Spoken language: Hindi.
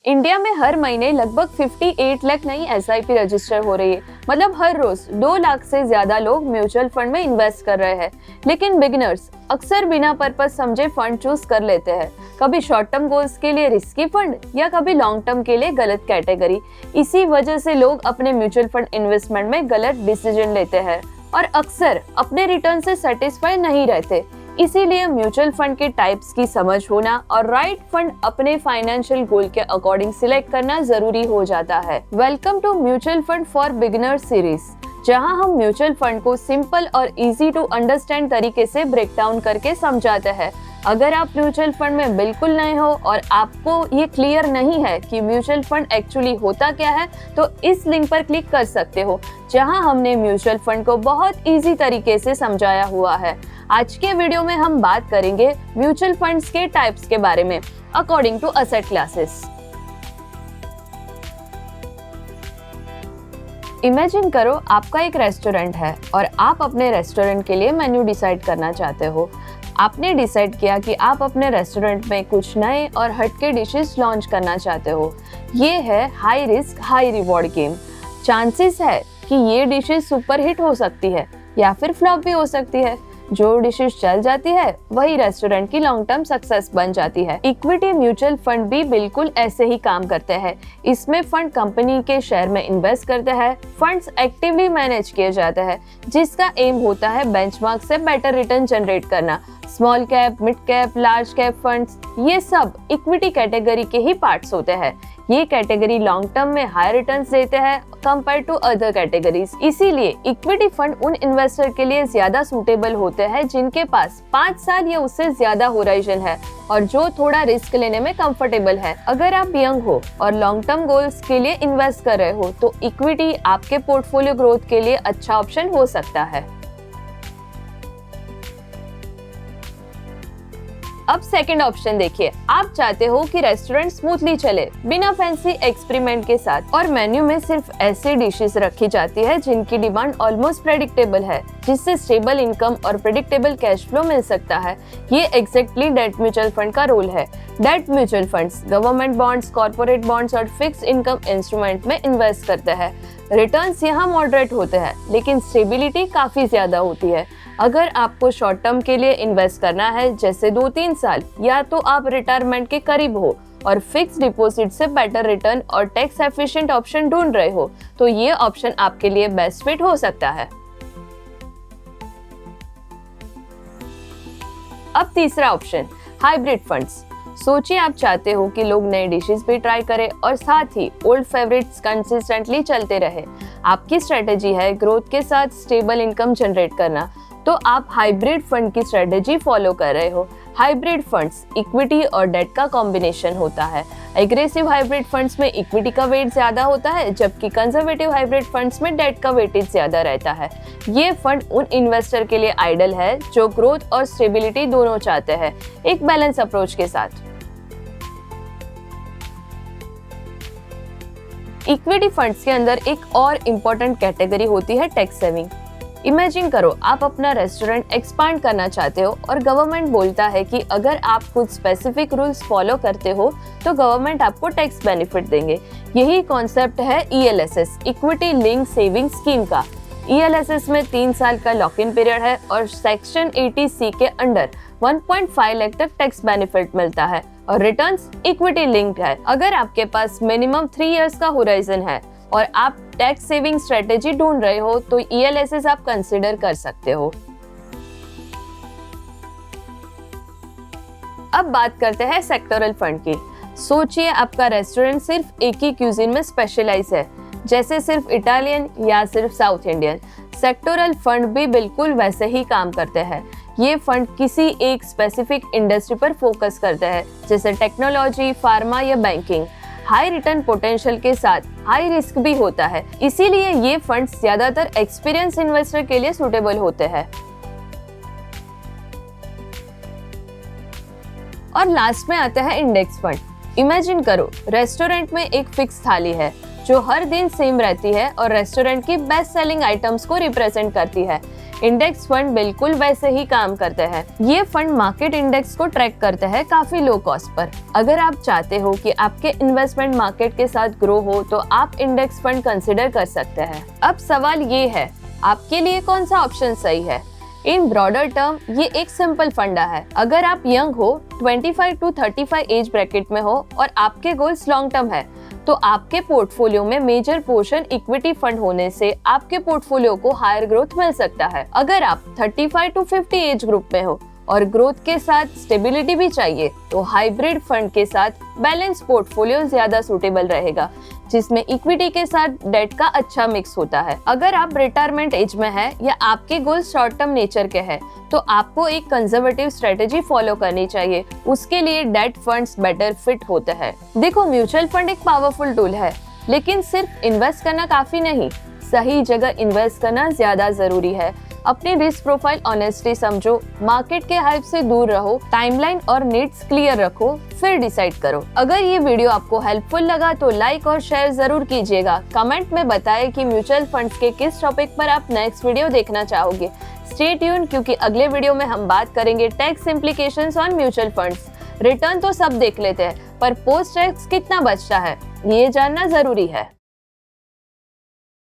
इंडिया में हर महीने लगभग 58 लाख नई एसआईपी रजिस्टर हो रही है। मतलब हर रोज 2 लाख से ज्यादा लोग म्यूचुअल फंड में इन्वेस्ट कर रहे हैं। लेकिन बिगिनर्स अक्सर बिना पर्पस समझे फंड चूज कर लेते हैं, कभी शॉर्ट टर्म गोल्स के लिए रिस्की फंड या कभी लॉन्ग टर्म के लिए गलत कैटेगरी। इसी वजह से लोग अपने म्यूचुअल फंड इन्वेस्टमेंट में गलत डिसीजन लेते हैं और अक्सर अपने रिटर्न से सेटिस्फाई नहीं रहते। इसीलिए म्यूचुअल फंड के टाइप्स की समझ होना और राइट फंड अपने फाइनेंशियल गोल के अकॉर्डिंग सिलेक्ट करना जरूरी हो जाता है। Welcome to mutual fund for beginners series, जहां हम म्यूचुअल फंड को सिंपल और इजी टू अंडरस्टैंड तरीके से ब्रेक डाउन करके समझाते हैं। अगर आप म्यूचुअल फंड में बिल्कुल नए हो और आपको ये क्लियर नहीं है कि म्यूचुअल फंड एक्चुअली होता क्या है, तो इस लिंक पर क्लिक कर सकते हो, जहां हमने म्यूचुअल फंड को बहुत इजी तरीके से समझाया हुआ है। आज के वीडियो में हम बात करेंगे म्यूचुअल फंड्स के टाइप्स के बारे में according to asset classes. Imagine करो आपका एक रेस्टोरेंट है और आप अपने रेस्टोरेंट के लिए मेन्यू डिसाइड करना चाहते हो। आपने डिसाइड किया कि आप अपने रेस्टोरेंट में कुछ नए और हटके डिशेस लॉन्च करना चाहते हो। ये है high risk high reward game. Chances है कि ये डिशेस सुपर हिट हो सकती है या फिर फ्लॉप भी हो सकती है। जो डिशेस चल जाती है वही रेस्टोरेंट की लॉन्ग टर्म सक्सेस बन जाती है। इक्विटी म्यूचुअल फंड भी बिल्कुल ऐसे ही काम करते हैं। इसमें फंड कंपनी के शेयर में इन्वेस्ट करते हैं। फंड्स एक्टिवली मैनेज किए जाते हैं, जिसका एम होता है बेंचमार्क से बेटर रिटर्न जनरेट करना। Small cap, mid cap, large cap funds, ये सब इक्विटी कैटेगरी के ही पार्ट्स होते हैं। ये कैटेगरी लॉन्ग टर्म में हाई रिटर्न्स देते हैं कंपेयर टू अदर कैटेगरीज। इसीलिए इक्विटी फंड उन इन्वेस्टर के लिए ज्यादा सूटेबल होते हैं जिनके पास 5 साल या उससे ज्यादा होराइजन है और जो थोड़ा रिस्क लेने में कंफर्टेबल है। अगर आप यंग हो और लॉन्ग टर्म गोल्स के लिए इन्वेस्ट कर रहे हो, तो इक्विटी आपके पोर्टफोलियो ग्रोथ के लिए अच्छा ऑप्शन हो सकता है। अब सेकंड ऑप्शन देखिए। आप चाहते हो कि रेस्टोरेंट स्मूथली चले बिना फैंसी एक्सपेरिमेंट के साथ, और मेन्यू में सिर्फ ऐसे डिशेस रखी जाती है जिनकी डिमांड ऑलमोस्ट प्रेडिक्टेबल है, जिससे स्टेबल इनकम और प्रेडिक्टेबल कैश फ्लो मिल सकता है। ये एग्जैक्टली डेट म्यूचुअल फंड का रोल है। Debt mutual funds government bonds, corporate bonds और फिक्स्ड इनकम इंस्ट्रूमेंट में इन्वेस्ट करते हैं। रिटर्न्स यहाँ मॉडरेट होते हैं, लेकिन स्टेबिलिटी काफी ज्यादा होती है। अगर आपको शॉर्ट टर्म के लिए इन्वेस्ट करना है, जैसे 2-3 साल, या तो आप रिटायरमेंट के करीब हो और फिक्स डिपॉजिट से बेटर रिटर्न और टैक्स एफिशिएंट ऑप्शन ढूंढ रहे हो, तो ये ऑप्शन आपके लिए बेस्ट फिट हो सकता है। अब तीसरा ऑप्शन, हाइब्रिड फंड्स। सोचिए आप चाहते हो कि लोग नए डिशेस भी ट्राई करें और साथ ही ओल्ड फेवरेट्स कंसिस्टेंटली चलते रहे। आपकी स्ट्रेटेजी है ग्रोथ के साथ स्टेबल इनकम जनरेट करना, तो आप हाइब्रिड फंड की स्ट्रेटेजी फॉलो कर रहे हो। हाइब्रिड फंड्स इक्विटी और डेट का कॉम्बिनेशन होता है। एग्रेसिव हाइब्रिड फंड्स में इक्विटी का वेट ज्यादा होता है, जबकि कंजर्वेटिव हाइब्रिड फंड्स में डेट का वेटेज ज्यादा रहता है। ये फंड उन इन्वेस्टर के लिए आइडियल है जो ग्रोथ और स्टेबिलिटी दोनों चाहते हैं, एक बैलेंस अप्रोच के साथ। इक्विटी फंड्स के अंदर एक और इम्पोर्टेंट कैटेगरी होती है टैक्स सेविंग। इमेजिन करो आप अपना रेस्टोरेंट एक्सपांड करना चाहते हो और गवर्नमेंट बोलता है कि अगर आप कुछ स्पेसिफिक रूल्स फॉलो करते हो तो गवर्नमेंट आपको टैक्स बेनिफिट देंगे। यही कॉन्सेप्ट है ELSS, equity link saving scheme का। ELSS में 3 साल का लॉक इन पीरियड है और सेक्शन 80C के अंडर 1.5 लाख तक टैक्स बेनिफिट मिलता है और रिटर्न्स इक्विटी लिंक्ड है। अगर आपके पास मिनिमम 3 इयर्स का होराइजन है और आप टैक्स सेविंग स्ट्रेटेजी ढूंढ रहे हो, तो ELSS आप कंसिडर कर सकते हो। अब बात करते हैं सेक्टोरल फंड की। सोचिए आपका रेस्टोरेंट सिर्फ एक ही क्यूजिन में स्पेशलाइज है, जैसे सिर्फ इटालियन या सिर्फ साउथ इंडियन। सेक्टोरल फंड भी बिल्कुल वैसे ही काम करते हैं। ये फंड किसी एक स्पेसिफिक इंडस्ट्री पर फोकस करते हैं, जैसे टेक्नोलॉजी, फार्मा या बैंकिंग। हाई रिटर्न पोटेंशियल के साथ हाई रिस्क भी होता है, इसीलिए ये फंड्स ज्यादातर एक्सपीरियंस इन्वेस्टर के लिए सूटेबल होते हैं। और लास्ट में आता है इंडेक्स फंड। इमेजिन करो रेस्टोरेंट में एक फिक्स थाली है जो हर दिन सेम रहती है और रेस्टोरेंट की बेस्ट सेलिंग आइटम्स को रिप्रेजेंट करती है। इंडेक्स फंड बिल्कुल वैसे ही काम करते हैं। ये फंड मार्केट इंडेक्स को ट्रैक करते हैं काफी लो कॉस्ट पर। अगर आप चाहते हो कि आपके इन्वेस्टमेंट मार्केट के साथ ग्रो हो तो आप इंडेक्स फंड कंसिडर कर सकते हैं। अब सवाल ये है, आपके लिए कौन सा ऑप्शन सही है? इन ब्रॉडर टर्म ये एक सिंपल फंडा है। अगर आप यंग हो, 25 to 35 एज ब्रैकेट में हो और आपके गोल्स लॉन्ग टर्म है, तो आपके पोर्टफोलियो में मेजर पोर्शन इक्विटी फंड होने से आपके पोर्टफोलियो को हायर ग्रोथ मिल सकता है। अगर आप 35 to 50 एज ग्रुप में हो और ग्रोथ के साथ स्टेबिलिटी भी चाहिए, तो हाइब्रिड फंड के साथ बैलेंस पोर्टफोलियो ज्यादा सूटेबल रहेगा, जिसमें इक्विटी के साथ डेट का अच्छा मिक्स होता है। अगर आप रिटायरमेंट एज में है या आपके गोल्स शॉर्ट टर्म नेचर के हैं, तो आपको एक कंजर्वेटिव स्ट्रेटेजी फॉलो करनी चाहिए। उसके लिए डेट फंड्स बेटर फिट होते हैं। देखो, म्यूचुअल फंड एक पावरफुल टूल है, लेकिन सिर्फ इन्वेस्ट करना काफी नहीं, सही जगह इन्वेस्ट करना ज्यादा जरूरी है। अपनी रिस्क प्रोफाइल ऑनेस्टली समझो, मार्केट के हाइप से दूर रहो, टाइमलाइन और नीड्स क्लियर रखो, फिर डिसाइड करो। अगर ये वीडियो आपको हेल्पफुल लगा तो लाइक और शेयर जरूर कीजिएगा। कमेंट में बताएं कि म्यूचुअल फंड्स के किस टॉपिक पर आप नेक्स्ट वीडियो देखना चाहोगे। स्टे ट्यून, क्योंकि अगले वीडियो में हम बात करेंगे tax implications on mutual funds. Return तो सब देख लेते हैं, पर पोस्ट टैक्स कितना बचता है, ये जानना जरूरी है।